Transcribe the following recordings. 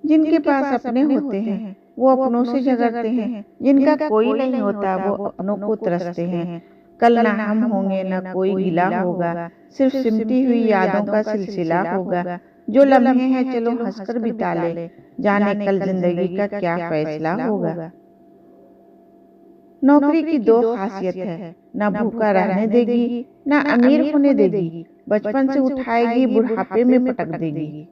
जिनके पास अपने होते हैं वो अपनों से झगड़ते हैं, जिनका कोई नहीं होता वो अपनों को तरसते हैं। कल ना हम होंगे ना कोई गिला होगा, सिर्फ सिमटी हुई यादों का सिलसिला होगा। जो लम्हे हैं चलो हंसकर बिता ले, जाने कल जिंदगी का क्या फैसला होगा। नौकरी की दो खासियत है, ना भूखा रहने देगी ना अमीर होने देगी, बचपन से उठाएगी बुढ़ापे में पटक देगी।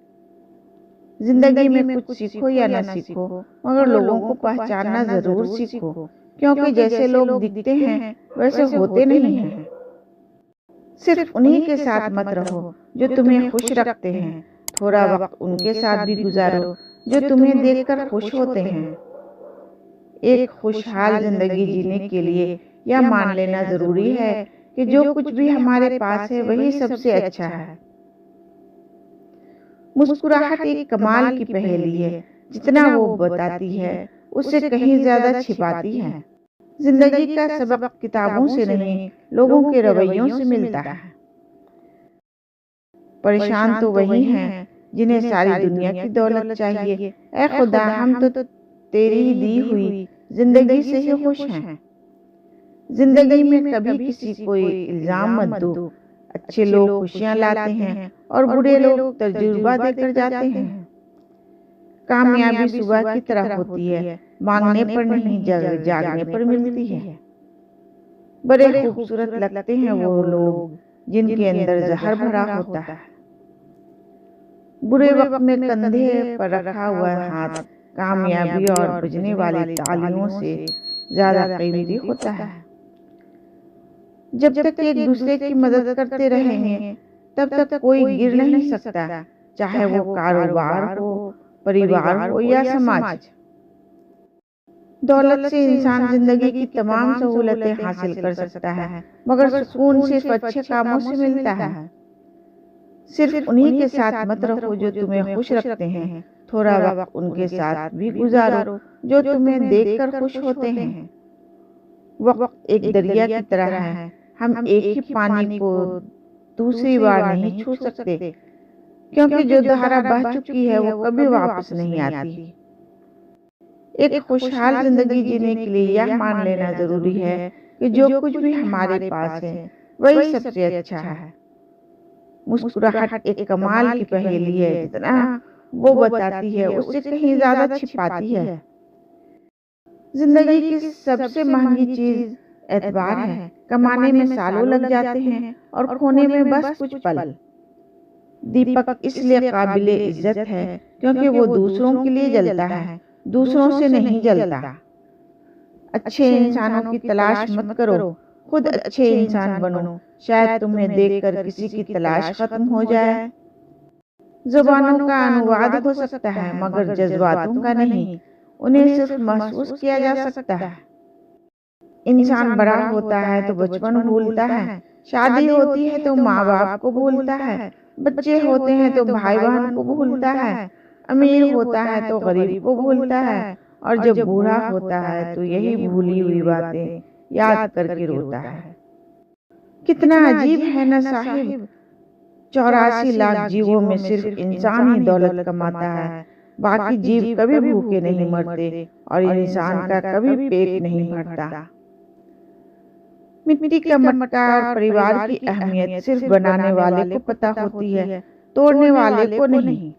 जिंदगी में कुछ सीखो या न सीखो, मगर लोगों को पहचानना जरूर सीखो, क्योंकि जैसे लोग दिखते हैं वैसे होते नहीं हैं। सिर्फ उन्हीं के साथ मत रहो जो तुम्हें खुश रखते हैं, थोड़ा वक्त उनके साथ भी गुजारो जो तुम्हें देखकर खुश होते हैं। एक खुशहाल जिंदगी जीने के लिए यह मान लेना जरूरी है कि जो कुछ भी हमारे पास है वही सबसे अच्छा है। मुस्कुराहट एक कमाल की पहेली है, जितना वो बताती है उससे कहीं ज्यादा छिपाती है। जिंदगी का सबक किताबों से नहीं, लोगों के रवैयों से मिलता है। परेशान तो वही हैं जिन्हें सारी दुनिया की दौलत चाहिए। ऐ खुदा, हम तो तेरी दी हुई जिंदगी से ही खुश हैं। जिंदगी में कभी किसी को इल्जाम मत दो, अच्छे लोग खुशियां लाते हैं और बुरे लोग तजुर्बा देकर जाते हैं। कामयाबी सुबह की तरह होती है, मांगने पर नहीं जागने पर मिलती है। बड़े खूबसूरत लगते हैं वो लोग जिनके अंदर जहर भरा होता है। बुरे वक्त में कंधे पर रखा हुआ हाथ कामयाबी और बजने वाली तालियों से ज्यादा कीमती होता है। जब तक एक दूसरे की मदद करते रहेंगे तब तक कोई गिर नहीं सकता, चाहे वो कारोबार हो, परिवार हो या समाज। दौलत से इंसान जिंदगी की तमाम सहूलतें हासिल कर सकता है, मगर सुकून सिर्फ अच्छे कामों से मिलता है। सिर्फ उन्हीं के साथ मत रहो जो तुम्हें खुश रखते हैं, थोड़ा वक्त उनके साथ भी गुजारो जो तुम्हें देखकर खुश होते हैं। वक्त एक दरिया की तरह है, हम एक ही पानी को दूसरी बार नहीं छू सकते, क्योंकि जो धारा बह चुकी है वो कभी वापस नहीं आती। एक खुशहाल जिंदगी जीने के लिए यह मान लेना जरूरी है कि जो कुछ भी हमारे पास है वही सबसे अच्छा है। मुस्कुराहट एक कमाल की पहेली है, जितना वो बताती है उससे कहीं ज्यादा छिपाती है। जिंदगी की सबसे महंगी चीज एतबार है। कमाने में सालों लग जाते हैं और खोने में बस कुछ पल। दीपक इसलिए काबिले इज्जत है क्योंकि वो दूसरों के लिए जलता है, दूसरों से नहीं जलता। अच्छे इंसानों की तलाश मत करो, खुद अच्छे इंसान बनो। शायद तुम्हें देखकर किसी की तलाश खत्म हो जाए। जुबानों का अनुवाद हो सकता है मगर जज्बातों का नहीं, उन्हें सिर्फ महसूस किया जा सकता है। इंसान बड़ा होता है तो बचपन भूलता है, शादी होती है तो माँ बाप को भूलता है, बच्चे होते हैं तो भाई बहन को भूलता है, अमीर होता है तो गरीब को भूलता है, और जब बूढ़ा होता है तो यही भूली हुई बातें याद करके रोता है। कितना अजीब है ना साहिब, 84 लाख जीवों में सिर्फ इंसान ही दौलत कमाता है। बाकी जीव कभी भूखे नहीं मरते और इंसान का कभी पेट नहीं भरता। मिट्टी का मटका और परिवार की अहमियत सिर्फ बनाने वाले को पता होती है, तोड़ने वाले को नहीं।